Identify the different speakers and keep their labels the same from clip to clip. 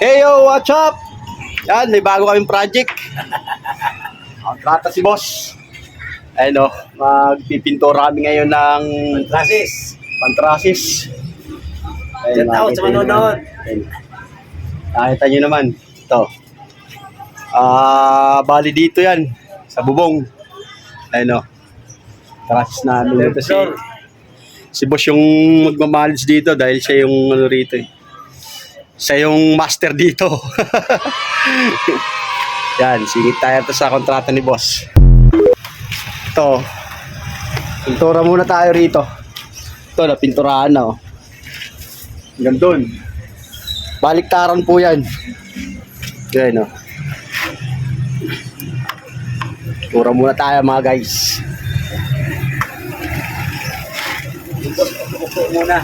Speaker 1: Hey yo, what's up? Yan, may bago kaming project. Kontrata si boss. Ayun o, magpipintura kami ngayon ng pantrasis.
Speaker 2: Shout out sa manonood.
Speaker 1: Nakita nyo naman. Ito. Bali dito yan. Sa bubong. Ayun o. Trasis namin. Ito si boss yung magmamalis dito dahil siya yung ano rito eh. Siya yung master dito. Yan, singit tayo sa kontrata ni boss. Ito. Pintura muna tayo rito. Ito, napinturahan na oh. Hanggang doon. Baliktaran po yan. Yan oh. Pintura muna tayo mga guys.
Speaker 2: Upo muna.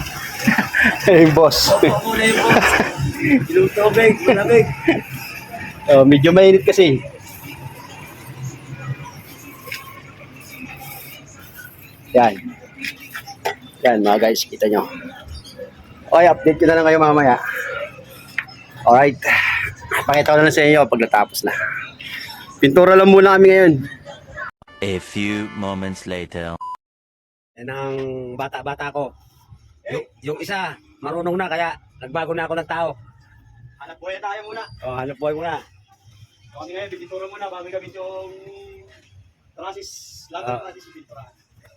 Speaker 1: Hey boss.
Speaker 2: Upo muna yung boss. Ilong tubig, malamig.
Speaker 1: Oh, medyo mainit kasi. Yan. Yan mga guys, kita nyo. Okay, update ko na lang kayo mamaya. Alright. Pakita ko na lang sa inyo pag natapos na. Pintura lang muna kami ngayon.
Speaker 3: A few moments later.
Speaker 2: Yan ang bata-bata ko. Yung isa, marunong na kaya nagbago na ako ng tao.
Speaker 1: Hanap buhay tayo muna.
Speaker 2: Hanap buhay muna.
Speaker 1: Kasi ngayon, pintura muna bago gamit yung trasis. Lahat ng trasis pintura.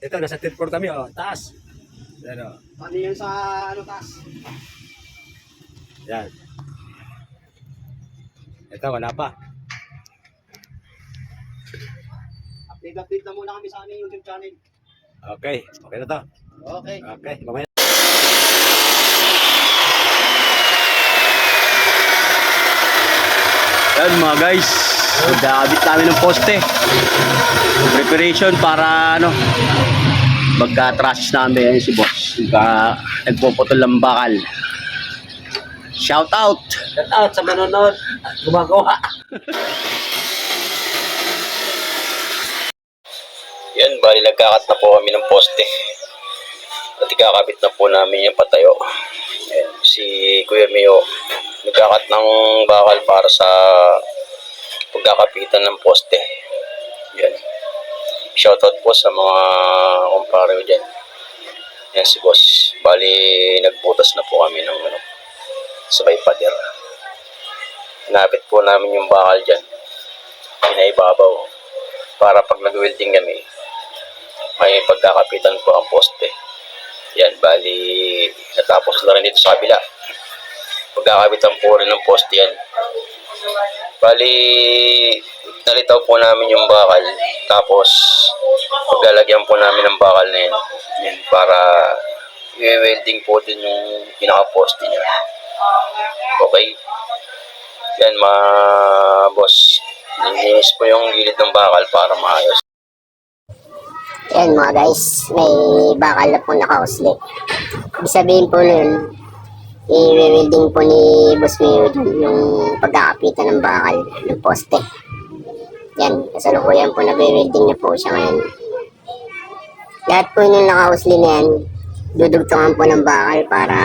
Speaker 2: Ito, nasa 10th floor kami, taas. Yan,
Speaker 1: Paano yan sa ano taas?
Speaker 2: Yan. Ito, wala pa.
Speaker 1: Update na muna kami sa aming YouTube channel.
Speaker 2: Okay, okay na to.
Speaker 1: Okay.
Speaker 2: Okay, mamaya.
Speaker 1: Yan mga guys, magkakabit namin ng poste. Preparation para ano, magka-trash namin yan si boss. Nagpuputol ng bakal. Shout out!
Speaker 2: Shout out sa manonood at gumagawa.
Speaker 4: Yan, bali nagkakat na po kami ng poste. At ikakabit na po namin yung patayo. Yan, si Kuya Mio nagkakat ng bakal para sa pagkakapitan ng poste. Yan. Shoutout po sa mga kumpare ko dyan. Yan si boss. Bali nagbutas na po kami ng sabay pader. Hinapit po namin yung bakal dyan. Pinaibabaw. Para pag nag-welding kami, may pagkakapitan po ang poste. Yan, bali natapos na rin dito sa kabila. Pagkakapitan po rin ng poste yan. Bali nalitaw po namin yung bakal. Tapos paglalagyan po namin ng bakal na yun. Yan, para i-welding po din yung pinaka-poste niya. Okay. Yan mga boss. Nilinis po yung gilid ng bakal para maayos.
Speaker 5: Yan mga guys, may bakal na po naka-usli. Ibig sabihin po nun, i-welding po ni Boss Mayo yung pagkakapitan ng bakal ng poste. Yan, kasalukuyan po nag-welding na po siya ngayon. Lahat po yung naka-usli na yan, dudugtungan po ng bakal para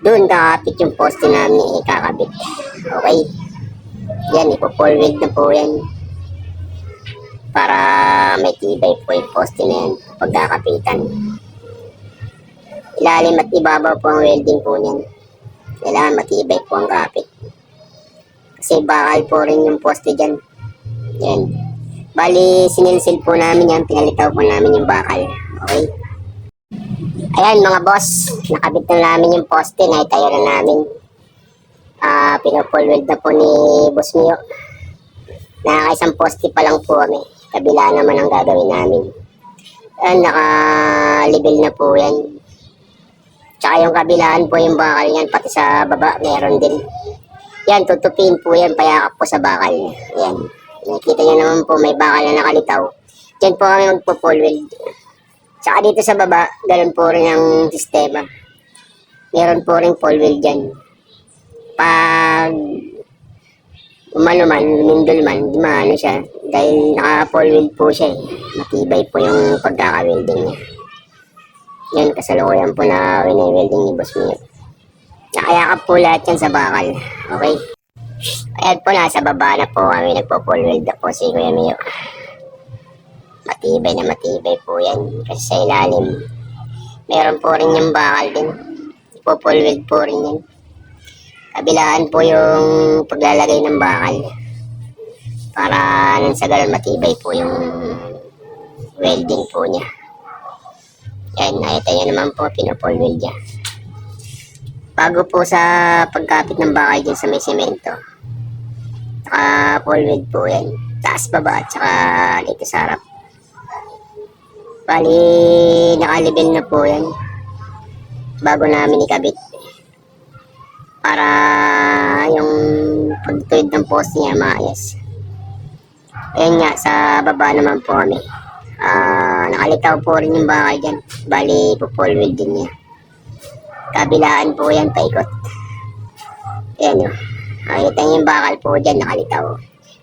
Speaker 5: doon kakapit yung poste namin ikakabit. Okay? Yan, ipo-full weld na po yan. Para may tibay po yung poste na yan pagkakapitan. Ilalim at ibabaw po ang welding po niyan. Kailangan matibay po ang kapit. Kasi bakal po rin yung poste dyan. Yan. Bali, sinilsil po namin yan. Pinalitaw po namin yung bakal. Okay? Ayan mga boss. Nakabit na namin yung poste. Naitayo na namin. Pinafull weld na po ni Boss Mio. Nakakaisang poste pa lang po kami. Kabila naman ang gagawin namin. Ayan, naka-level na po yan. Tsaka yung kabilaan po yung bakal yan, pati sa baba, meron din. Yan, tutupin po yan, payakap po sa bakal. Yan. Nakikita nyo naman po, may bakal na nakalitaw. Diyan po kami magpo-full weld. Tsaka dito sa baba, ganun po rin ang sistema. Meron po rin full weld dyan. Pag umano man, lumindol man, di maano siya. Dahil naka-full weld po siya eh. Matibay po yung pagkaka-welding niya. Yan, kasalukuyan po na wini-welding ni Boss Mio. Nakayakap po lahat yan sa bakal. Okay? Ayan po, nasa baba na po kami. Nagpo-full weld na po si Kuya Mio. Matibay na matibay po yan. Kasi sa ilalim, meron po rin yung bakal din. Nagpo-full weld po rin yan. Kabilaan po yung paglalagay ng bakal. Para nang sa ganun matibay po yung welding po niya. Yan, nakita nyo naman po, pino-full weld niya. Bago po sa pagkapit ng bakal dyan sa may semento. Full weld po yan. Taas baba at saka dito sa harap. Bali, nakalibel na po yan. Bago namin ikabit. Para yung pagtuwid ng poste niya maayos. Ayan nga, sa baba naman po kami. Nakalitaw po rin yung bakal dyan. Bali, po full weld din niya. Kabilaan po yan, paikot. Ayan o. Nakita niyo yung bakal po dyan, nakalitaw.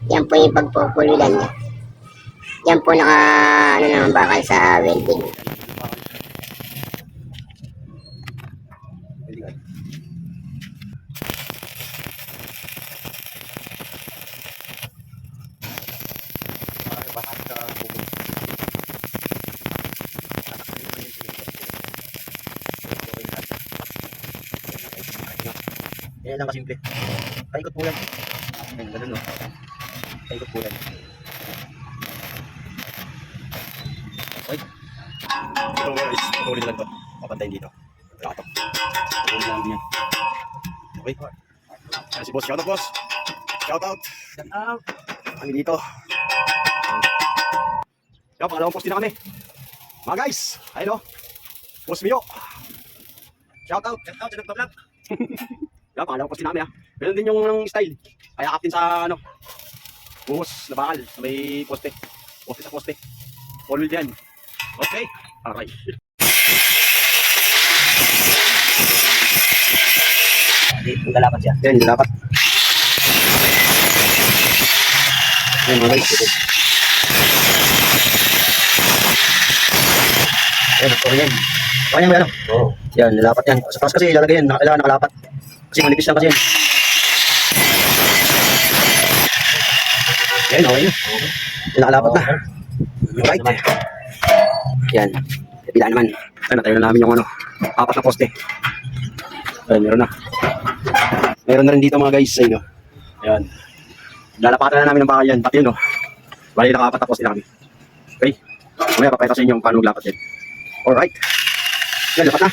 Speaker 5: Yan po yung pagpupululan niya. Yan po naman bakal sa welding.
Speaker 1: Yan lang kasimple. Paikot po yan. Ayan, ganun no. Paikot po yan. Okay. Ito guys, patuloy lang to. Papantayin dito. Pagkakatok. Patuloy lang din yan. Okay. Ayan si boss. Shout out boss. Shout out. Kami dito. Yan, pangalawang poste na kami. Mga guys, ayun o. Boss Mio. Shout out. Shout out sa nagpa-vlog. Yan, pangalawang poste namin ha. Meron din yung style. Kaya kaptin sa ano. Buhos na bakal. Sa may poste. Poste sa poste. All wheel yan. Okay. Alright.
Speaker 2: Yung dalapat siya.
Speaker 1: Yan, dapat. Yan, mga guys. Yan, ito yan. Kaya mo yan. Oo. Yan, nalapat yan. Sa taas kasi ilalagay yan. Kailangan nakalapat. Kasi manipis lang kasi yan. Yan, okay na. Yan, nakalapat na. Right. Yan. Kapila naman. Ayan, natayo na namin yung ano. 4 na poste. Ayan, meron na. Meron na rin dito mga guys. Ayun, no? Ayan. Lalapatan na namin ng bakal yan. Pati yun, no? Bali, naka-4 na poste na kami. Okay? Mamaya, papayta sa inyo kung paano maglapat yan. Alright. Yan, lapat na.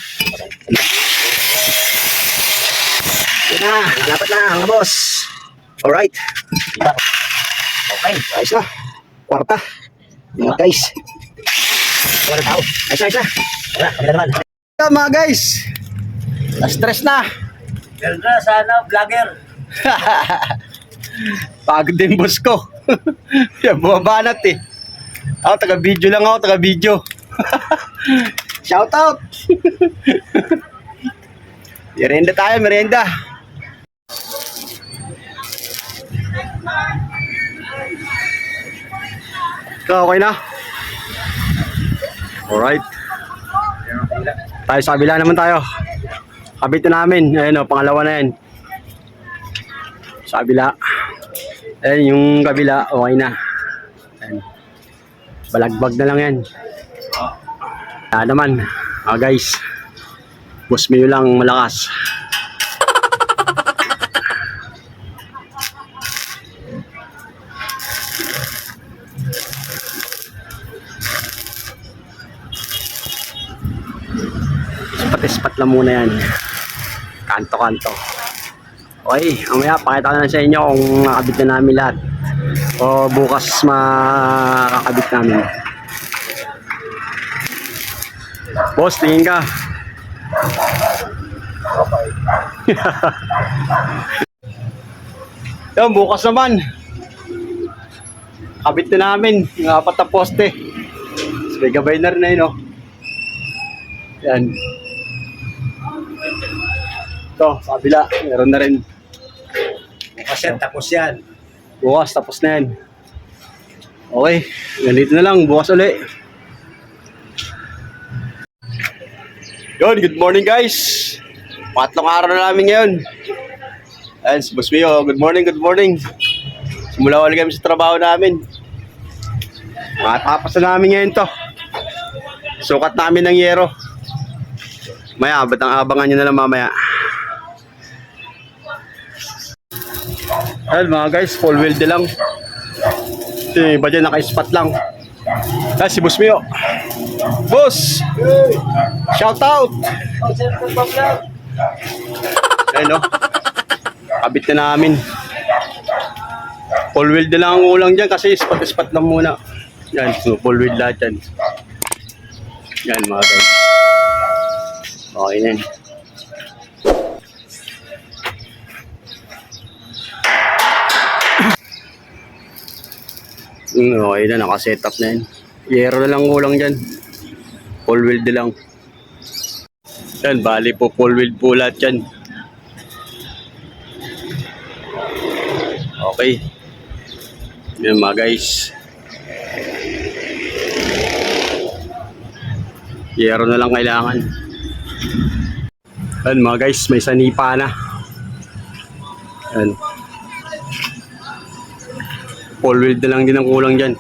Speaker 1: Yan na. Lapat na, mga boss. Alright. Okay. Ayos na. Kwarta. Yan, guys.
Speaker 2: Wala tao.
Speaker 1: Ayos na, ayos na.
Speaker 2: Wala, kabila naman.
Speaker 1: Yan, mga guys. Na-stress na.
Speaker 2: Meron na sana, vlogger.
Speaker 1: Pagod din boss ko. Yan, bumabanat eh. Ako, taga-video lang ako, taga-video. Shout out. Merienda tayo, merienda. Ikaw, okay na? Alright. Tayo sa kabila naman tayo. Kabit na namin. Ayan o, pangalawa na yan. Sa kabila. Ayan yung kabila, okay na. Ayan. Balagbag na lang yan. Naman, guys. Boss Mio lang malakas. Ispat-ispat lang muna yan. Kanto-kanto. Okay, mamaya pakita ko na sa inyo kung nakabit na namin lahat. O bukas makakabit namin. Boss, tingin ka. Yan, bukas naman. Kabit na namin yung 4 na poste. So, may gabay na rin na yun, oh. Yan. Ito, sa kabila, meron na rin.
Speaker 2: Bukas yan, tapos yan.
Speaker 1: Bukas, tapos na yan. Okay, ganito na lang. Bukas ulit. Yun, good morning guys. Patlong araw na namin ngayon. Ayan, si Boss Mio. Good morning, good morning. Simula ulit kami sa trabaho namin. Matapos na namin ngayon to. Sukat namin ng yero. Maya, abangan nyo na lang mamaya. Ayan mga guys, full wheel lang. Si iba dyan naka-spot lang. Ayan si Boss Mio. Boss! Shout out! Ayan o. Kabit na namin. Full wheel lang ang ulang dyan kasi spot lang muna. Yan, so full wheel lahat yan. Yan mga guys. Okay na yan. Okay na, nakasetup na yan. Yero na lang ulang dyan. Full wheel lang. Yan, bali po full wheel po lahat yan. Okay. Yan mga guys. Yero na lang kailangan. Yan mga guys, may sanipa na. Yan. Full wheel na lang din ang kulang dyan.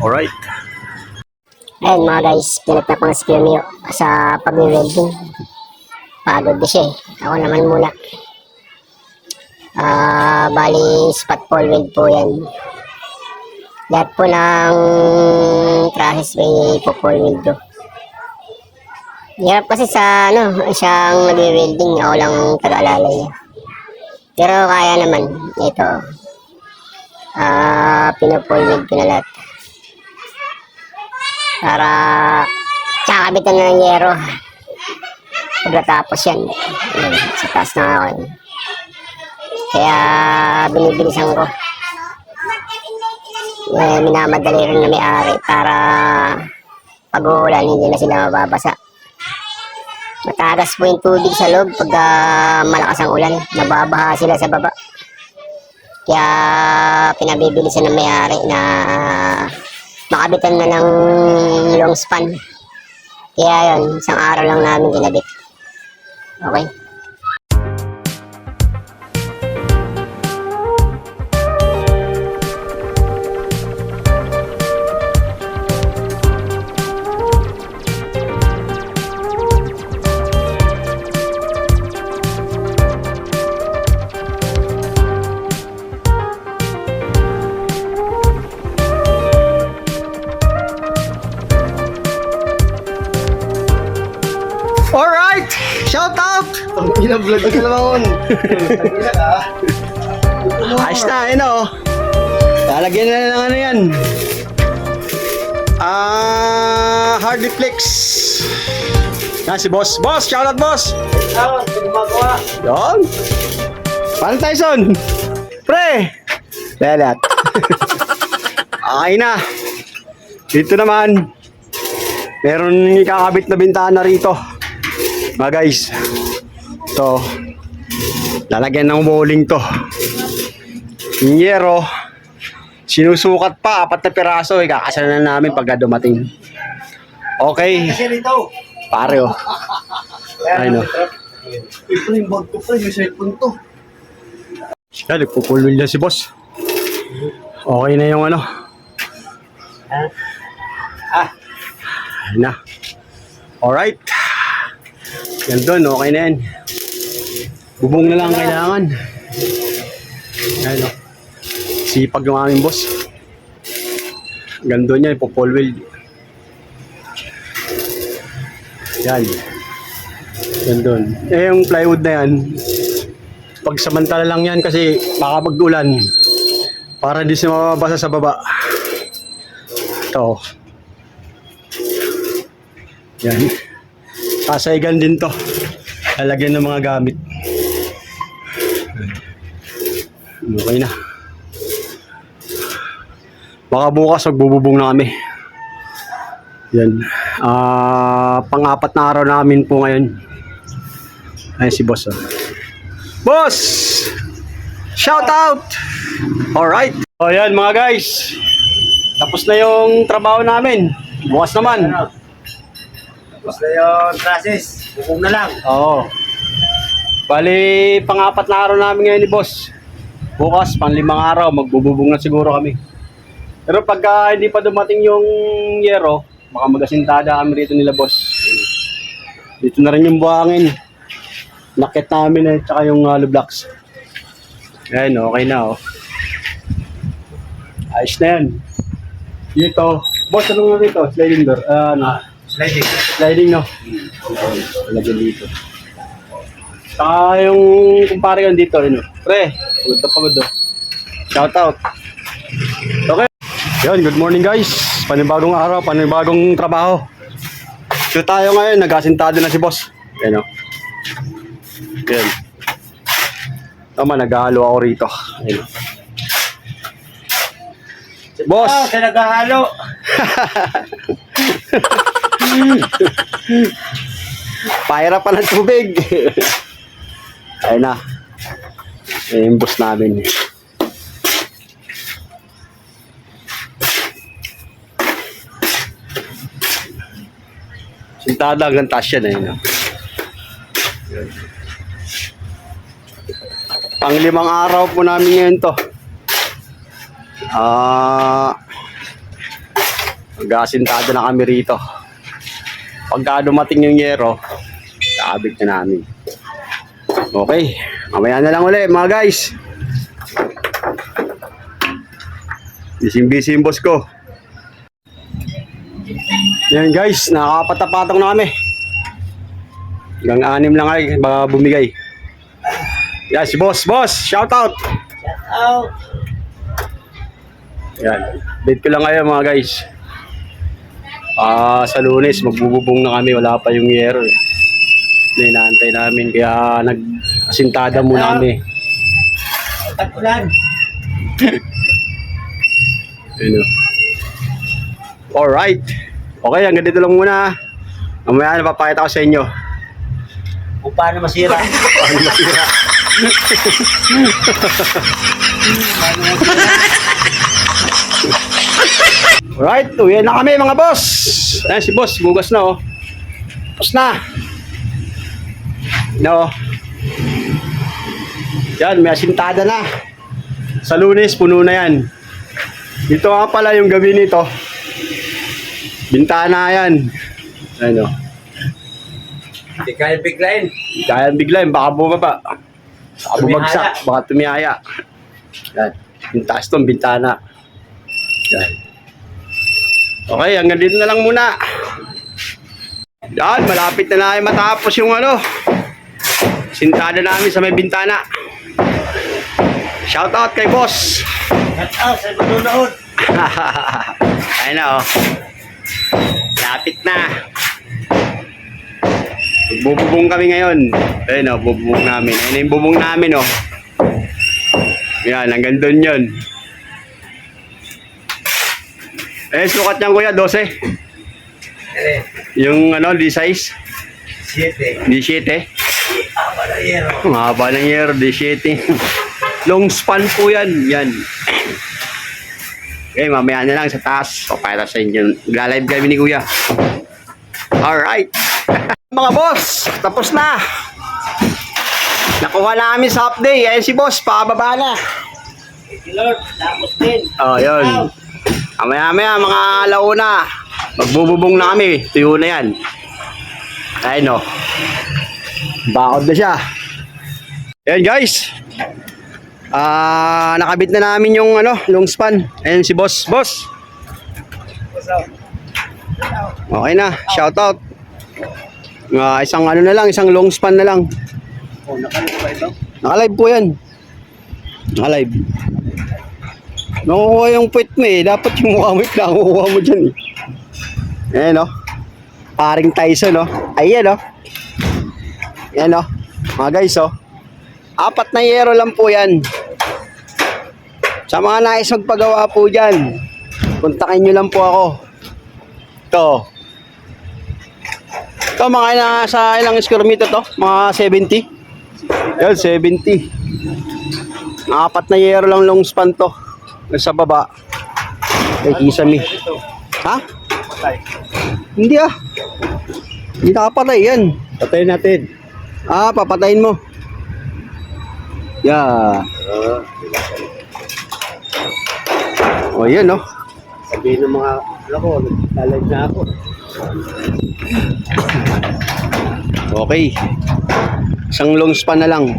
Speaker 1: Alright.
Speaker 5: Ayun mga guys, pinagtap ko na si Kuya Mio sa pag-welding. Pagod na siya eh. Ako naman muna. Bali, spot full weld po yan. Lahat po ng trahes may full weld do. Hirap kasi sa siyang nag-welding. Ako lang taga-alalay niya. Pero kaya naman. Ito. Pino-full weld ko na lahat. Para kakabitan na ng yero. Pagkatapos yan. Ayan, sa taas na ako. Kaya binibilisan ko. Minamadali rin na may-ari para pag-uulan hindi na sila mababasa. Matagas po yung tubig sa loob pag malakas ang ulan. Nababaha sila sa baba. Kaya pinabibilisan ng may-ari na makabitan na ng long span. Kaya yun, isang araw lang namin ginabit. Okay.
Speaker 1: Alright! Shout out!
Speaker 6: Vlog ka naman.
Speaker 1: Ayos na, yun o. Lalagyan na lang ano yan. Hardy Flex. Yan si Boss. Boss! Shout out, Boss! Yan. Paano Tyson? Pre! Lelat. Okay na. Dito naman. Meron ikakabit na bintana rito. Mga guys, ito, lalagyan ng bowling to. Yung yero, sinusukat pa, 4 na piraso, ikakasal na namin pagka dumating. Okay. Pare oh. Ay no.
Speaker 6: Ito yung bag ko pa, yung cellphone to.
Speaker 1: Yan, nagpupulwil na si Boss. Okay na yung ano. Na. Alright. Yan doon, okay na yan. Bubong na lang kailangan. Ayan o. Sipag yung aming boss. Gando niya, ipo-full weld. Yan. Yan doon. Eh, yung plywood na yan, pagsamantala lang yan kasi baka mag-ulan. Para hindi siya mababasa sa baba. Ito. Yan. Sasaygan din to. Lalagyan ng mga gamit. Okay na. Baka bukas magbububong na kami. Yan. Pang-4 na araw namin po ngayon. Ayan si Boss. Boss! Shout out! Alright. O yan mga guys. Tapos na yung trabaho namin. Bukas naman.
Speaker 6: Tapos na yung process.
Speaker 2: bubong na lang.
Speaker 1: Oo. Bali, pang-apat na araw namin ngayon ni boss. Bukas, pang-5 araw, magbububong na siguro kami. Pero pagka hindi pa dumating yung yero, baka mag-asintada kami rito nila boss. Dito na rin yung buhangin. Nakit namin eh, tsaka yung hollow blocks. Ayan, okay na oh. Ayos na yan. Dito, boss, ano nga dito? Sliding door.
Speaker 2: Sliding.
Speaker 1: Sliding, no? Lagyan dito. Saka yung kumpare ko dito, ano? Pre, pagod na. Shout out. Okay. Yan, good morning guys. Panibagong araw, panibagong trabaho. So tayo ngayon, nag-asintado na si boss. Yan o. Yan. Tama, nag-ahalo ako rito. Yan o. Boss!
Speaker 2: Siya naghahalo.
Speaker 1: Paira pa ng tubig. Ayun na. Yung boss namin. Sintada hanggang taas yan. Ayun. Pang-5 araw po namin ngayon to. Mag-asintado na kami rito. Pagka dumating yung yero, kaabit na namin. Okay, mamaya na lang ulit mga guys. Busy yung boss ko. Yan guys, nakakapatapatong na kami. Hanggang 6 lang ay baka bumigay. Yan si boss, shout out.
Speaker 2: Out.
Speaker 1: Yan, date ko lang ngayon mga guys. Sa Lunes, magbububong na kami. Wala pa yung yero eh. Inaantay namin. Kaya nag-asintada muna kami.
Speaker 2: Tag-ulan.
Speaker 1: Alright. Okay, hanggang dito lang muna. Mamaya napapakita ko sa inyo.
Speaker 2: Kung paano masira.
Speaker 1: Paano masira. Alright, uwi na kami mga boss. Ayan si boss, bugas na oh. Tapos na. No. Yan, may asintada na. Sa Lunes, puno na yan. Dito nga pala yung gabi nito. Bintana yan. Ano?
Speaker 2: Hindi kaya biglayin.
Speaker 1: Kaya bigla, baka bumaba. Baka bumagsak, baka tumiyaya. Yan. Yung taas to, bintana. Yan. Okay, hanggang dito na lang muna. Yan, malapit na namin matapos yung sintada namin sa may bintana. Shout out kay boss.
Speaker 2: Shout out sa manonood.
Speaker 1: Ayun na oh. Lapit na. Bububong kami ngayon. Ayun oh, bububong namin. Ayun yung bubong namin oh. Yan, hanggang doon yun. Sukat niyan kuya, 12. Yung di size?
Speaker 2: 7.
Speaker 1: 17.
Speaker 2: Haba na yero.
Speaker 1: Mahaba ng year, 17. Long span po yan. Yan. Okay, mamaya na lang sa taas. Papayra sa inyo. Nag-live kami ni kuya. Alright. Mga boss, tapos na. Nakuha namin sa half day. Ayan si boss, pakababa na.
Speaker 2: Lord, tapos din.
Speaker 1: Oh, yun. Mamaya mga alauna. Magbububong na kami. Tuyo na yan. Ayun o. Bakod na siya. Ayan guys. Nakabit na namin yung long span. Ayan si boss. Boss. Okay na. Shout out. Isang na lang. Isang long span na lang.
Speaker 2: Oh, nakalive ba ito?
Speaker 1: Nakalive po yan. Nakalive. Nakukuha yung puwet mo eh. Dapat yung mukha mo nakukuha mo dyan eh. Ayan o. Paring Tyson o. Ayan o. Ayan o. Mga guys o. 4 na yero lang po yan. Sa mga nais magpagawa po dyan, kontakin nyo lang po ako. Ito mga nasa ilang square meter to? Mga 70? Yan, 70. 4 na yero lang long span to. Sa baba. Kay Kisame. Ha? Hindi ah. Hindi nakapatay yan.
Speaker 2: Patayin natin.
Speaker 1: Ah, papatayin mo. Yeah. O, yan, no?
Speaker 2: Sabihin ng mga, ko, nagtalive na ako.
Speaker 1: Okay. Isang long span na lang.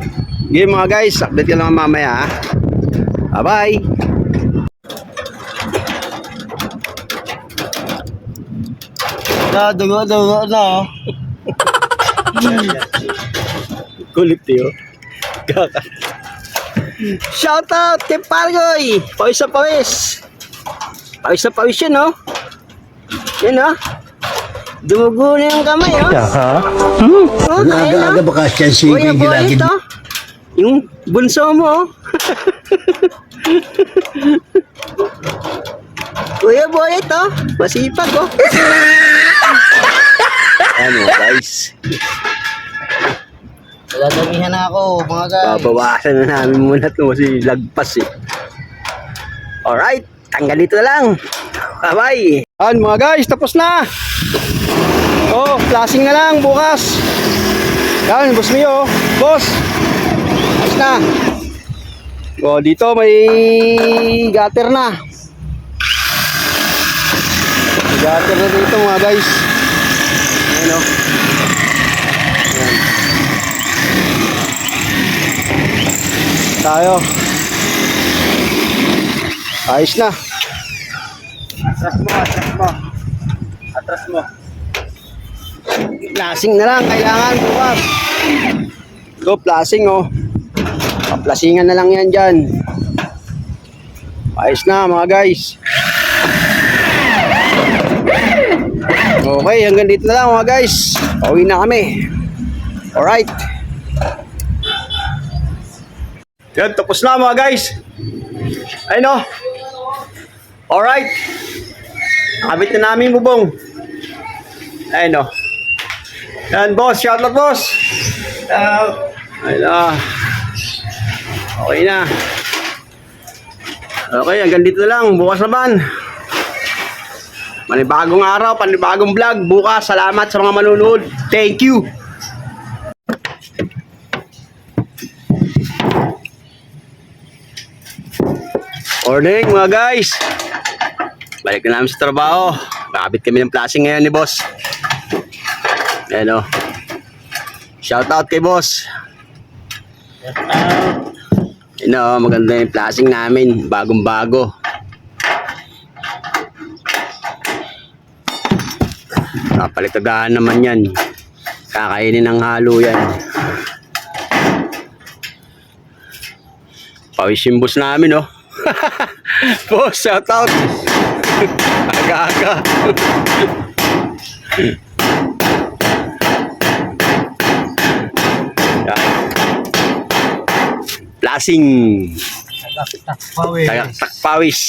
Speaker 1: Okay, mga guys. Update ka lang mamaya, ha? Bye-bye.
Speaker 6: Dungo na.
Speaker 1: Kulit yun. Shout out kay Pargoy. Pawis na pawis. Pawis na pawis yun, no? Yan, no? Dumugo na yung kamay, oh. Oh, ayun, no?
Speaker 6: baka siya si
Speaker 1: Kuya Boy, ito. Yung bunso mo, oh. Kuya Boy, ito. Masipag, oh. Ano, guys?
Speaker 6: Dadamihan na ako, mga guys.
Speaker 1: Babawasan na namin muna ito kasi lagpas, eh. Alright, tanggal dito na lang. Bye-bye. Yan, mga guys, tapos na. Oh, flashing na lang bukas. Yan, boss Mio. Boss. Tapos na. Oh, dito may gutter na. May gutter na dito, mga guys. Ayan, oh. Ayan. Tayo. Ayos na.
Speaker 2: Atras mo, atras mo. Atras mo.
Speaker 1: Plasing na lang, kailangan bukas. Ito, plasing, oh. Paplasingan na lang yan dyan. Ayos na, mga guys. Okay, hanggang dito na lang, mga guys. Pauwi na kami. Alright. Yan, tapos na, mga guys. Ayun, oh. Alright. Nakabit na namin bubong. Ayun, oh. Yan, boss. Shout out, boss. Ayun, oh. Okay na. Okay, hanggang dito na lang. Bukas naman. Panibagong araw, panibagong vlog. Bukas, salamat sa mga manunood. Thank you. Morning, mga guys. Balik na namin sa trabaho. Makabit kami ng flashing ngayon ni boss. Ayan, o. Shout out kay boss. Ayan, o. Maganda yung flashing namin. Bagong bago. Napalitadahan naman yan. Kakainin ng halo yan. Pawis yung boss namin, oh. Boss, shout out. Aga-aga. Plasing. Tagaktak pawis.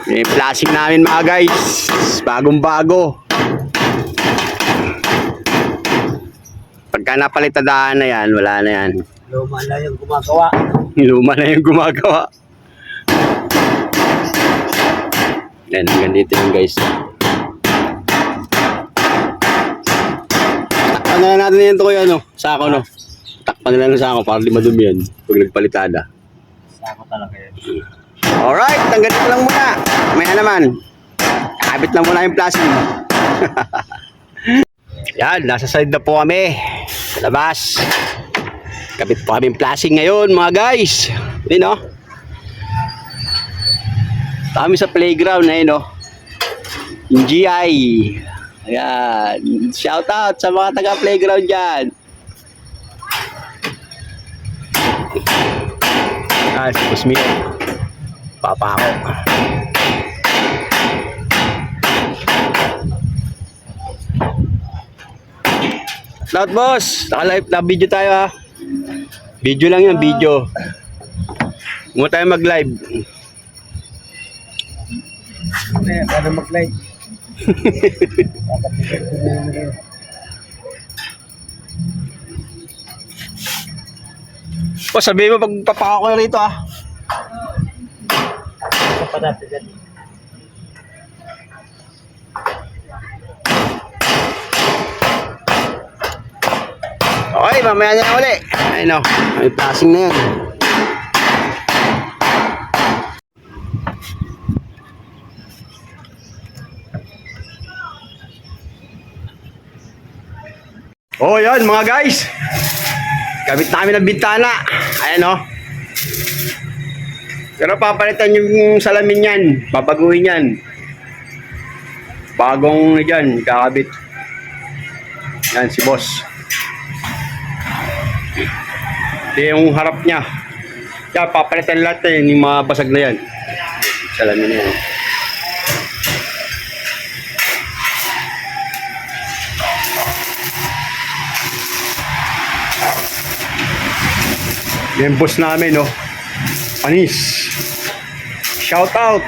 Speaker 1: Yung plasing namin, mga guys. Bagong bago. Pagka napalitadaan na yan, wala na yan.
Speaker 2: Luma na yung gumagawa.
Speaker 1: Luma na yung gumagawa. Yan, hanggang dito yung guys. Takpan na lang natin yan ito kuya, no? Sako, no? Takpan na lang sa ako para di madumi yan. Pag nagpalitada.
Speaker 2: Sako talaga yan.
Speaker 1: Alright, hanggang dito lang muna. Maya naman. Kakabit lang muna yung plastic. Yan, nasa side na po kami. Sa labas. Kapit po kami yung flashing ngayon, mga guys. Hindi, no? Kami sa playground na yun, no? Yung GI. Ayan. Shout out sa mga taga-playground dyan. Ah, si Kusmi. Papa ako. Lahat, boss. Naka-live na video tayo, ha. Video lang yan, video. Huwag tayo mag-live.
Speaker 2: Paano mag-live?
Speaker 1: O, sabihin mo pagpapaka ko na rito, ha.
Speaker 2: Ito pa natin yan.
Speaker 1: mamaya na lang uli. Ayun o, may passing na yan. Oh, yan mga guys. Gamit na kami ng bintana. Ayan o. Pero papalitan yung salamin yan. Babaguhin yan. Bagong dyan, kakabit. Yan si boss. Ito yung harap niya. Yan, papalitan lahat yung mga basag na yan. Salamin na yan. Yung boss namin, no? Panis. Shout out.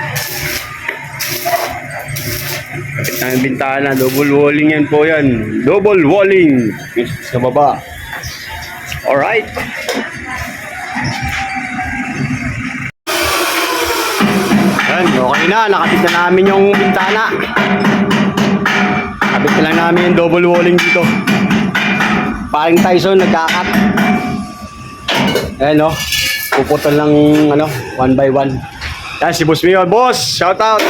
Speaker 1: Kapit na yung bintana. Double walling yan po yan. Double walling. Sa baba. Alright. Yan, okay na. Nakapit na namin yung bintana. Kapit na lang namin yung double walling dito. Paring Tyson nagkakat. Ayan, no? Puputol lang, ano, 1 by 1. Yan, si Boss Mio. Boss, shout out!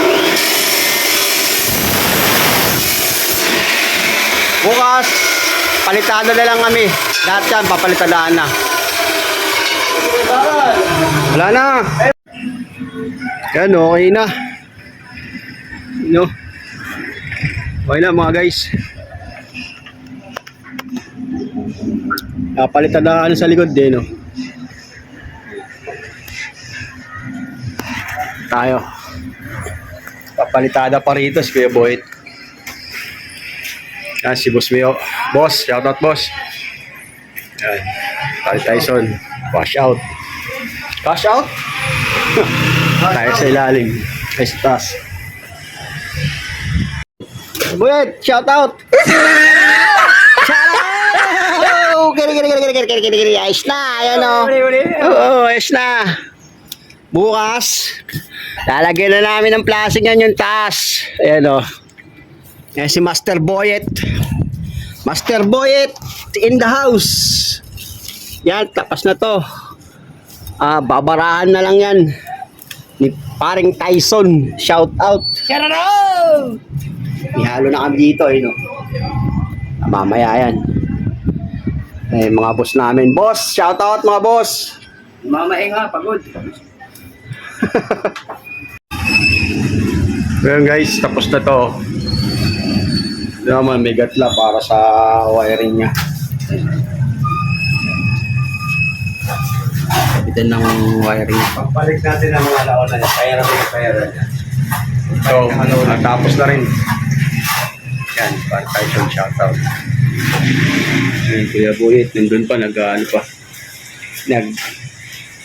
Speaker 1: Bukas, palitada na lang kami. Lahat yan, papalitadaan na. Wala na. Yan, okay na. No? Okay na, mga guys. Palitadaan sa likod din, no? Tayo. Papalitada pa rito si Kuya Boyet. Yan si Boss Mio. Boss, shout out boss. Yan. Palit Tyson. Cash out. Cash out? Tayo sa ilalim. Ay sa taas. Boyet, shout out. Shout out! Kiri. Ayos na. Ayan o. Oo, ayos na. Bukas, lalagyan na namin ng plastic yan yung taas. Ayan o. Ayan si Master Boyet. Master Boyet in the house. Yan, tapas na to. Babarahan na lang yan. Ni paring Tyson. Shout out. Shout out! Ihalo na kami dito, no? Mamaya yan. Eh, mga boss namin. Boss, shout out mga boss.
Speaker 2: Mamae nga, pagod.
Speaker 1: Ngayon guys, tapos na to. Naman may gatla para sa wiring niya. Kapitan ng wiring.
Speaker 2: Pagbalik natin ang mga laon na niya. Kaya niya.
Speaker 1: So, natapos na rin. Yan, para tayo siyang shoutout. Yan, Kuya Boyet, nandun pa, nag-ano pa.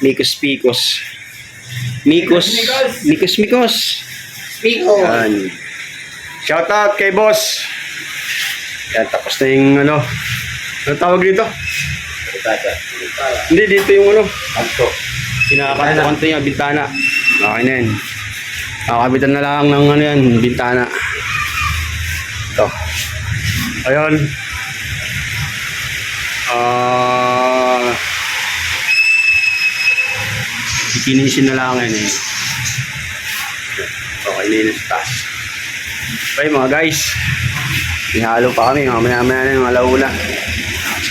Speaker 1: Mikos-pikos. Mikos. Yan. Shoutout kay boss. Yan, tapos na yung ano. Ano tawag dito? Hindi, dito yung ano. Pinakakanto niya, bintana. Okay na yan. Nakabitan na lang ng ano yan, bintana. Ito. Ayun. Ikinisin na lang yan eh. Okay na yun sa taas. Okay mga guys. Ihalo pa kami. Mamaya na yung alauna.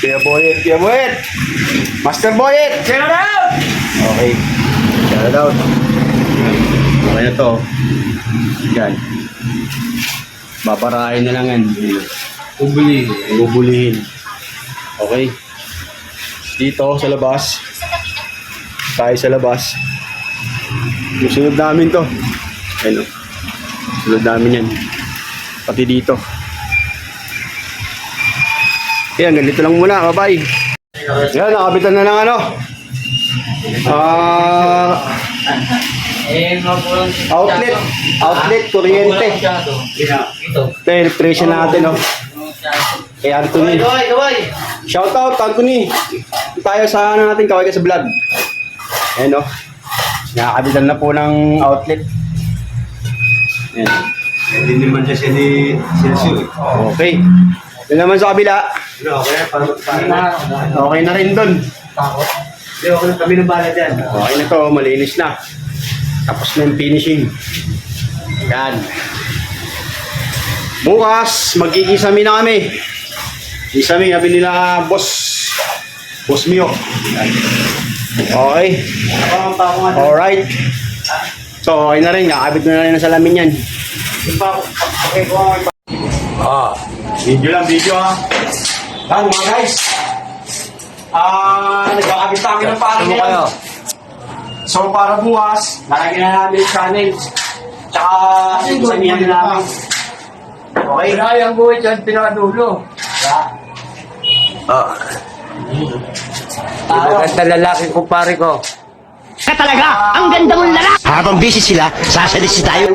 Speaker 1: Kuya Boyet. Master Boyet. Shout out! Okay. Shout out. Okay na to. Yan. Babarahin na lang yan. Bubulihin. Okay. Dito sa labas. Tayo sa labas. Sunod namin to. Ayun o. Sunod namin yan. Pati dito. Yan, ganito lang muna. Bye-bye. Yan, nakabitan na ng ano. Outlet, kuryente. Ito, electrician natin, no? Kay Anthony. Shout out, Anthony. Tayo sa ano natin, kaway ka sa vlog. Ayan, no? Nakakabitan na po ng outlet. Ayan.
Speaker 2: Hindi naman siya ni Silsio.
Speaker 1: Okay. Yan naman sa kabila. Okay na rin dun.
Speaker 2: Hindi, ako na kami ng bala dyan.
Speaker 1: Okay na to, malinis na. Tapos na yung finishing. Yan. Bukas, magkikisami na kami. Kisami, sabi nila, Boss Mio. Yan. Okay. Alright. So, okay na rin. Nakakabit na rin ang salamin yan. Video ha. Yan mga guys. Nagkakabit kami ng paano ngayon. So para bukas, lalagyan na namin yung channel. Tsaka samihan na namin. Okay?
Speaker 6: Kaya ang buhay dyan, pinakadulo.
Speaker 2: Maganda lalaki kumpare ko.
Speaker 6: Habang busy sila, sasalisi tayo.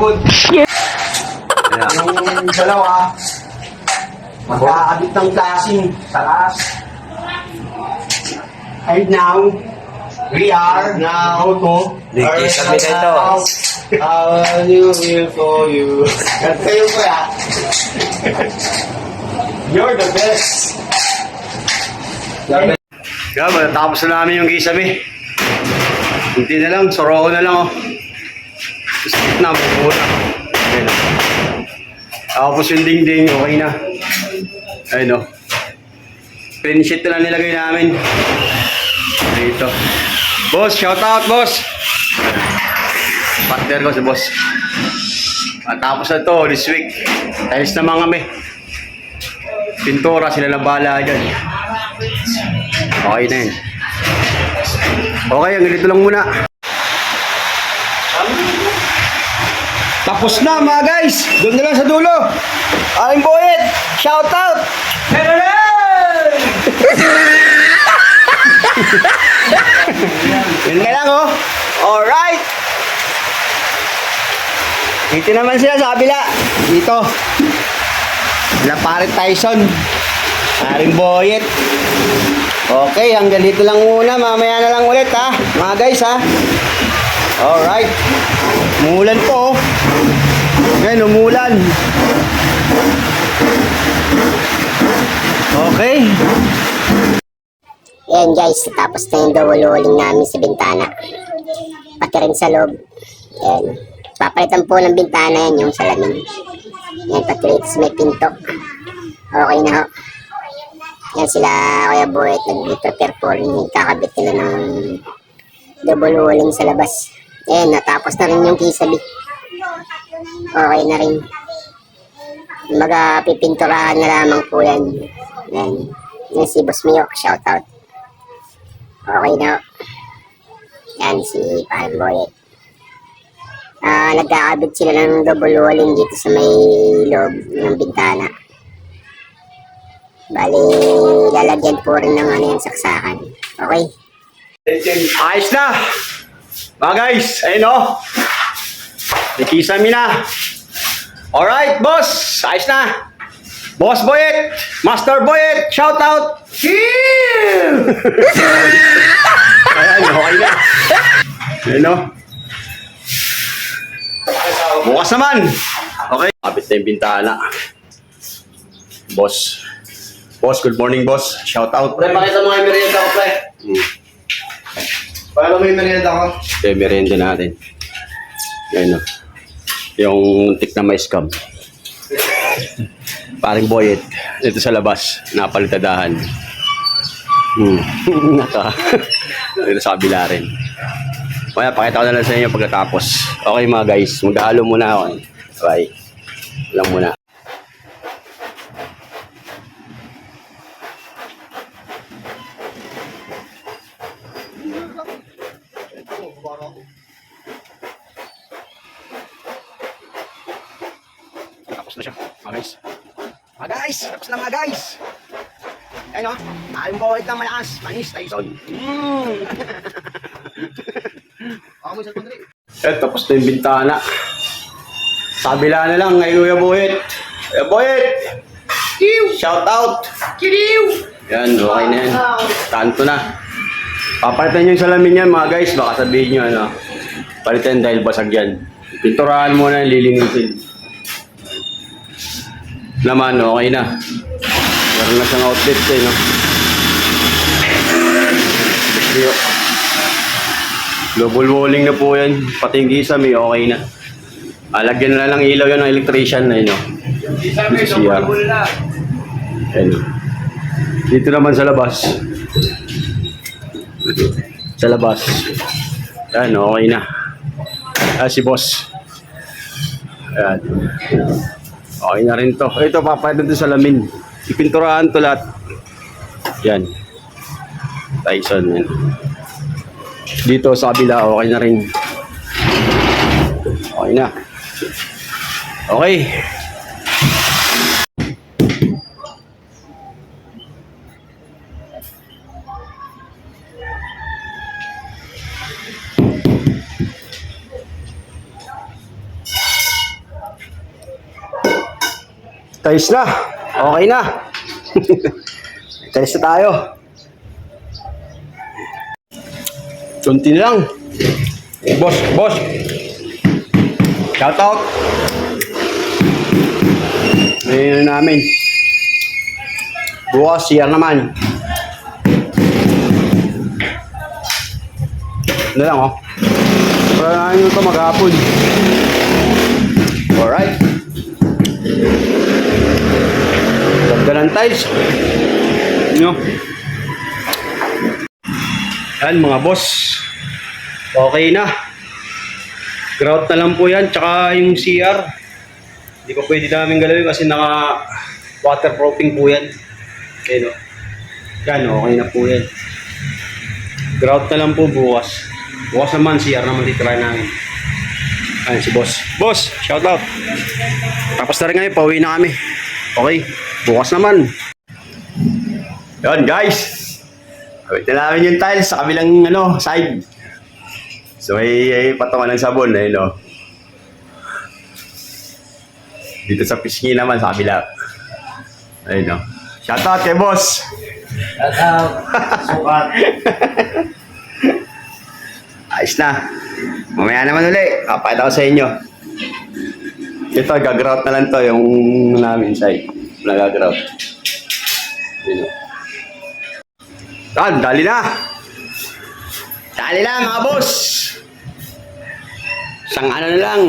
Speaker 1: Yung dalawa, magkakabit ng klaseng talas. And now, we are now to
Speaker 2: Nagkisami na ito.
Speaker 1: How you will for you. Kayo po ya. You're the best. Yeah, matatapos na namin yung kisame. Hindi na lang, soroho na lang oh. Skip na, buo na. Okay na. Tapos yung dingding, okay na. Ayun oh. Pin sheet na lang nilagay namin. Dito. Boss, shout out boss. Partner ko si boss. At tapos na to, this week. Tiles naman kami. Pintura, sila na bahala dyan. Okay na yun. Okay, ang ganito lang muna. Tapos na mga guys. Doon na lang sa dulo. Aling Boyet, shout out. Yun na lang oh. Alright. Dito naman sila sa kabila. Dito. Sila pare Tyson. Aling Boyet. Okay, hanggang dito lang muna. Mamaya na lang ulit ha. Mga guys ha. Alright. Umulan po. Ngayon, umulan. Okay.
Speaker 5: Yan guys, tapos na yung double walling namin sa bintana. Pati rin sa loob. Yan. Papalitan po ng bintana yan yung salamin. Yan, pati rin sa may pinto. Okay na ho. Yan sila Kuya Boyet nag-prepare po rin. Kakabit nila ng double walling sa labas. Yan, natapos na rin yung kisabi. Okay na rin. Pipinturahan na lamang po yan. Yan. Yan si Boss Mio. Shout out. Okay na. Yan si Parang Boyet. Nagkakabit sila ng double walling dito sa may loob ng bintana. Bali, lalagyan po rin ng ano yung saksakan. Okay?
Speaker 1: Ayos na! Mga guys, ayun o. Nakisami na. Alright, boss. Ayos na. Boss Boyet, Master Boyet, shout out. Chill! Ayan, okay na. Ayun o. Bukas naman. Okay. Kapit na yung bintana. Boss. Boss, good morning, boss. Shout out.
Speaker 6: Pre, pakita mo yung merienda ko, pre. Pakita mo yung merienda ko.
Speaker 1: Ito yung merienda natin. Ayun o. Yung tik na mais scam. Paring Boyet. Dito sa labas. Napalitadahan. Naka. Dito sa kabila rin. Kaya pakita ko na lang sa inyo pagkatapos. Okay mga guys. Maghahalo muna ako. Bye. Lang muna. Tapos na siya, mga guys. Mga guys, tapos na mga guys. Ayun o, Aling Boyet ng malakas, Manis Tyson. Tapos na yung bintana. Kabila na lang kay Kuya Boyet. Kuya Boyet! Shout out! Yan, okay na yan. Tanto na. Papalitan yung salamin yan mga guys. Baka sabihin nyo ano. Palitan dahil basag yan. Pinturahan muna, lilinisin. Naman, okay na. Meron na siyang outlet eh, no? Yo. Global walling na po yan. Pati yung kisame, okay na. Lagyan na lang ilaw yun ng electrician na yun, no? CR. Ayun. Dito naman sa labas. Sa labas. Ayan, okay na. Si boss. Ayan. Okay na rin to. Ito, papayad na sa salamin. Ipinturahan to lahat. Yan. Tyson yan. Dito sa kabila, okay na rin. Okay na. Okay. Tayos na. Okay na. Tayos na tayo. Kunti na lang. Boss. Shout out. Ngayon namin. Bukas, siya naman. Ano lang, oh. Para namin ito maghapon. Alright. Ganda ng tiles. Ano? Yan mga boss. Okay na. Grout na lang po yan. Tsaka yung CR. Hindi pa pwede namin galawin kasi naka waterproofing po yan. Okay, no? Yan, okay na po yan. Grout na lang po bukas. Bukas naman, CR naman titry namin. Ayan si boss. Boss, shout out. Tapos na rin ngayon, pauwi na kami. Okay, bukas naman. Yan guys. Gawin na namin yung tiles sa kabilang side. So ay patungan ng sabon. Ayun, no? Dito sa pisngi naman sa kabila. Ayun, no? Shout out kay boss.
Speaker 2: Shout out. Sukat.
Speaker 1: Ayos na. Mamaya naman uli. Kapakita ko sa inyo. Ito, gagrout na lang to yung namin side. Nagagrout. Ayun, no? Dali na! Dali na mga boss! Isang ano na lang.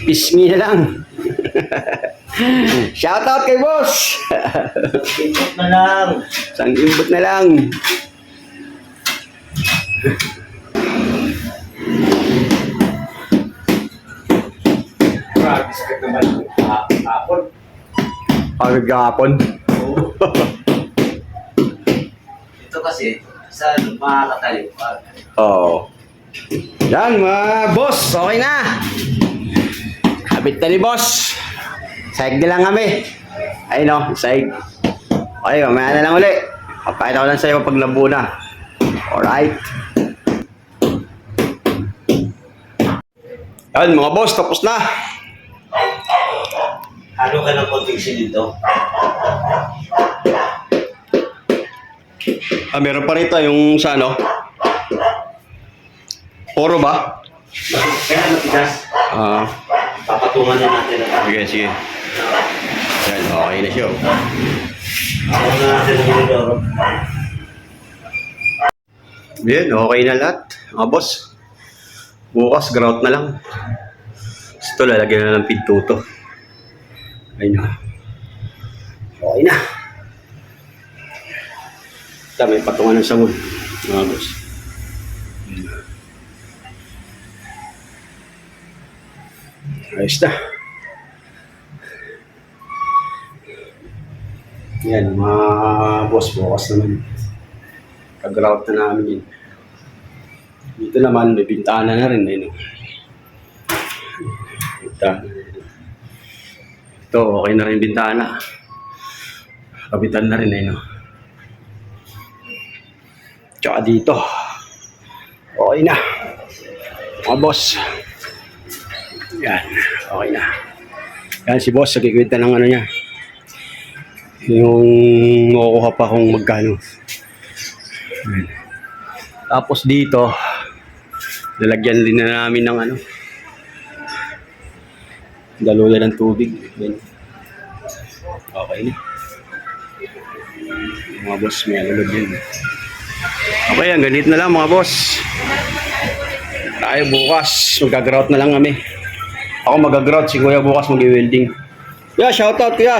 Speaker 1: Pisngi na lang. Shout out kay boss!
Speaker 2: Input na lang.
Speaker 1: Isang input na lang.
Speaker 2: Discret naman. Hapon.
Speaker 1: Pagod kahapon.
Speaker 2: Ito kasi, sa mga katalim.
Speaker 1: Oo. Yan mga boss, okay na. Habit na ni boss. Saig na lang kami. Ayun o, saig. Okay, mamaya na lang uli. Papakita ko lang sa'yo pag labo na. Alright. Yan mga boss, tapos na.
Speaker 2: Ano ka ng konting dito?
Speaker 1: Meron pa rito yung sa Poro ba?
Speaker 2: Kaya matigas. Papatungan na natin.
Speaker 1: Sige. Yan, okay na siya.
Speaker 2: Ako na natin ang ginidoro.
Speaker 1: Yan, okay na lahat. Mga boss. Bukas, grout na lang. Ito, lalagyan na ng pinto to. Ayun na. Okay na. Ito, may patungan ng sabon. Mga boss. Ayos na. Yan, mga boss, bukas naman. Pag-grout na namin yun. Dito naman, may bintana na rin. Ayun. Bintana. Ito, okay na rin bintana. Kapitan na rin. Ayun. Tsaka dito. Okay na. Mga boss. Yan, okay na. Yan si boss, nagkikwenta ng niya. Yung makukuha pa kung magkano. Yan. Tapos dito, lalagyan din na namin ng daluyan ng tubig. Yan. Okay na. Mga boss, may alulod yun. Okay, ang ganit na lang mga boss. Tayo bukas, mag-grout na lang kami. Ako mag-grout, si Kuya bukas mag-welding. Kuya, shoutout Kuya.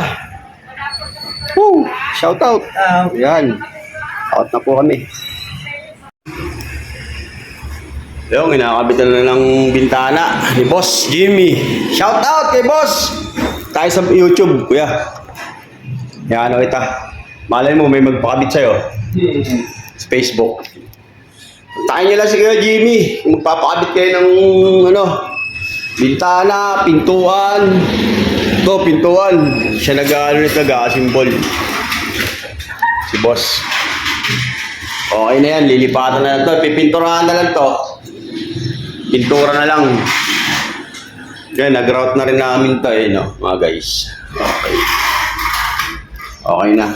Speaker 1: Woo! Shoutout. Yan. Out na po kami. Yung kinakabit na ng bintana ni Boss Jimmy. Shoutout kay Boss! Tayo sa YouTube, Kuya. Yan, ano kita. Malay mo, may magpakabit sa'yo. Sa Facebook. Tayo nyo lang si Kuya Jimmy. Magpapakabit kayo ng bintana, pintuan. Ito, pintuan. Siya nag-asimbol. Si Boss. Okay na yan, lilipatan na lang to. Pipinturahan na lang to. Pintura na lang. Yan, nag-route na rin namin to no, mga guys. Okay. Okay na.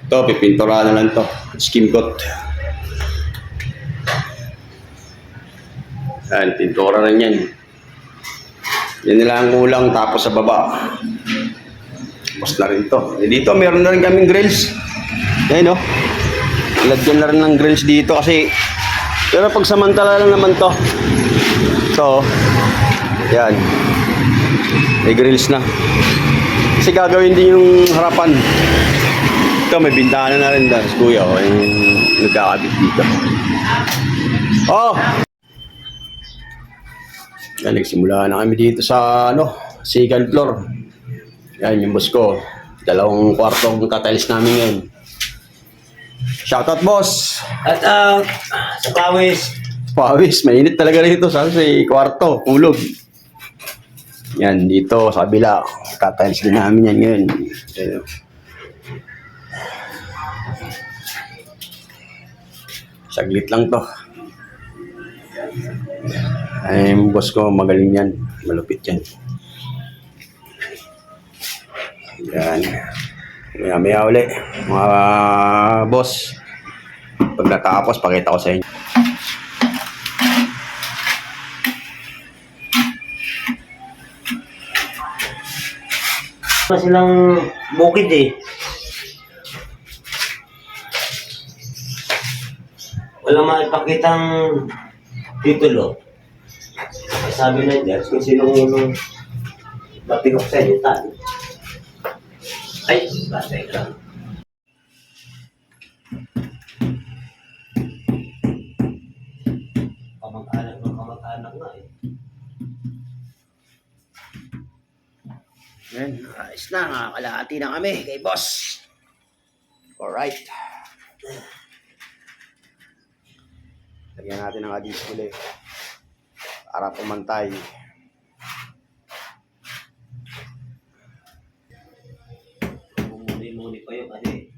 Speaker 1: Ito, pipinturahan na lang to. Skim coat. Yan, pintura rin yan. Yan nila ang kulang, tapos sa baba. Tapos na rin to. Dito, meron na rin kaming grills. Yan, no? Lagyan na rin ng grills dito kasi pero pag samantala lang naman to. So, yan. May grills na. Kasi gagawin din yung harapan. Ito, may bintana na rin dahil. Kuya, yung nagkakabit dito. Oh! Yan, nagsimula na kami dito sa, second floor. Yan, yung boss ko. 2 kwarto ang tatiles namin ngayon. Shoutout, boss!
Speaker 2: At sa Pawis.
Speaker 1: Pawis, mainit talaga rito sa kwarto, kulog. Yan, dito sa kabila. Tatiles din namin yan ngayon. Saglit lang to. Ay, yung boss ko, magaling yan. Malupit yan. Yan. Maya uli, mga boss. Pag natapos, pakita ko sa inyo.
Speaker 2: Silang bukid Walang maipakitang titulo. Sabi na dyan, kung sinong matinok sa inyo, tayo. Ay, batay ka. Kamag-anak nga
Speaker 1: Yan, ayos na. Nakakalahati na kami kay boss. Alright. Lagyan natin ng additional para pumantay.
Speaker 2: Muni pa yun kasi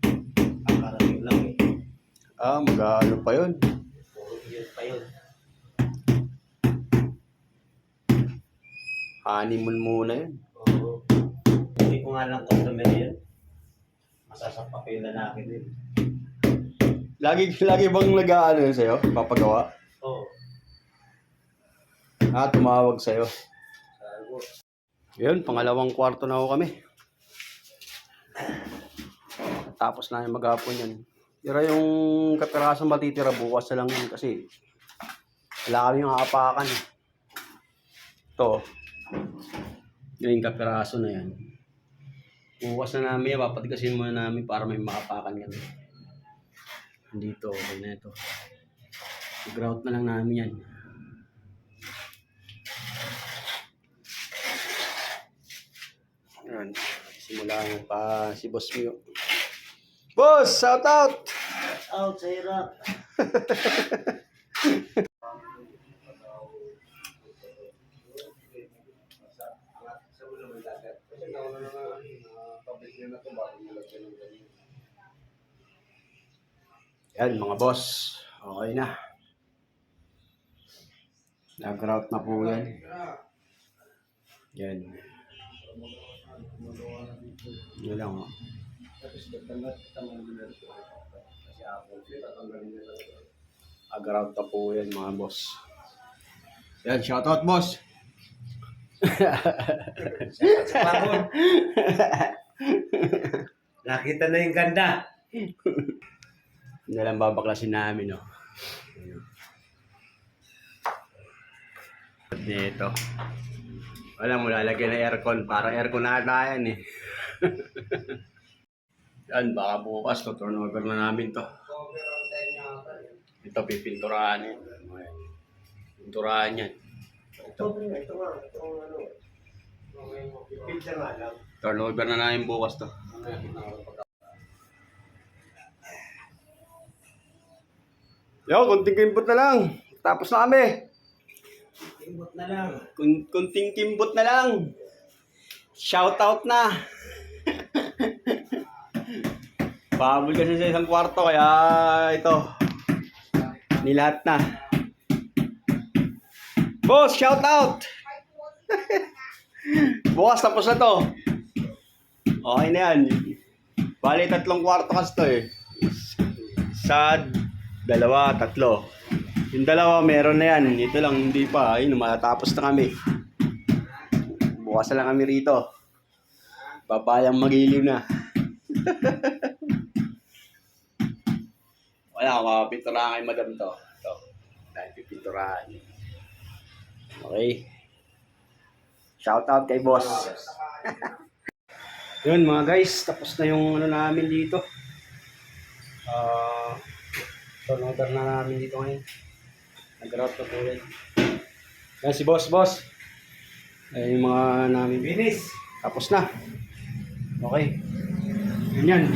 Speaker 2: kakarating lang
Speaker 1: Mag-ano pa yun?
Speaker 2: Puro yun pa yun.
Speaker 1: Honeymoon muna yun.
Speaker 2: Oo. Hindi ko nga lang customer yun. Masasapak yung lalaki din.
Speaker 1: Lagi bang nag-ano yun sa'yo? Papagawa?
Speaker 2: Oo.
Speaker 1: Tumawag sa'yo.
Speaker 2: Sago.
Speaker 1: Yun, pangalawang kwarto na ako kami. Tapos na yung maghapon yan. Pero yung kapirasong matitira bukas na lang yun kasi wala kami yung aapakan. Ito. Yung kapiraso na yan. Bukas na namin yan. Papatigasin muna namin para may maapakan kami. Dito, okay na ito. I-grout na lang namin yan. Yan. Simula nga pa si Boss Mio. Boss, shout out!
Speaker 2: Out sa hirap.
Speaker 1: Yan mga boss. Okay na. Nag-grout na po yan. Yan. Yan lang. Nag-grout na po yan mga boss. Yan, shoutout boss.
Speaker 2: Sa pagod. Nakita na yung ganda.
Speaker 1: Hindi lang babaklasin namin, no. Dito. Wala mo lalagyan ng aircon. Para aircon na yan eh. Yan, baka bukas to turnover na namin to. Ito, pipinturahan yan. Pinturahan yan. Turnover na namin bukas to. Yo, kunting kimbot na lang. Tapos na kami.
Speaker 2: Timbot na lang.
Speaker 1: Kunting kimbot na lang. Shoutout na. Pabol kasi sa isang kwarto kaya ito. Nilahat na. Boss, shoutout. Bukas tapos na to. Okay na yan. Bali 3 kwarto kasi to eh. Sa 2, 3. Yung 2 meron na yan. Ito lang hindi pa. Ayun, matatapos na kami. Bukas na lang kami rito. Babayang magiliw na. Wala, mapinturahan kay madam to. Ito. Dahil pipinturahan. Okay. Shout out kay boss. Yun mga guys, tapos na yung ano namin dito. Turnover na namin dito ngayon. Nag-route na po yan. Yan si boss. Ay yung mga namin.
Speaker 2: Finish.
Speaker 1: Tapos na. Okay. Yan.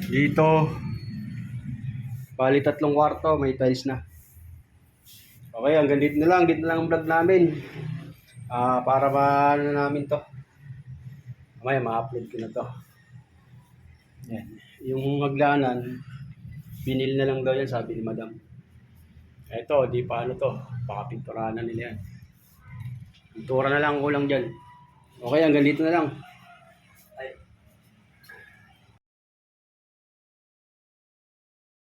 Speaker 1: Dito. Bali 3 kwarto. May tiles na. Okay. Hanggang dito na lang. Dito na lang ang vlog namin. Para ano namin to. Mamaya ma-upload ko na to. Yan. Yung maglanan, binil na lang daw yan, sabi ni madam. Eto, di pa ano to. Baka pinturahan na nila yan. Pintura na lang kulang dyan. Okay, hanggang dito na lang.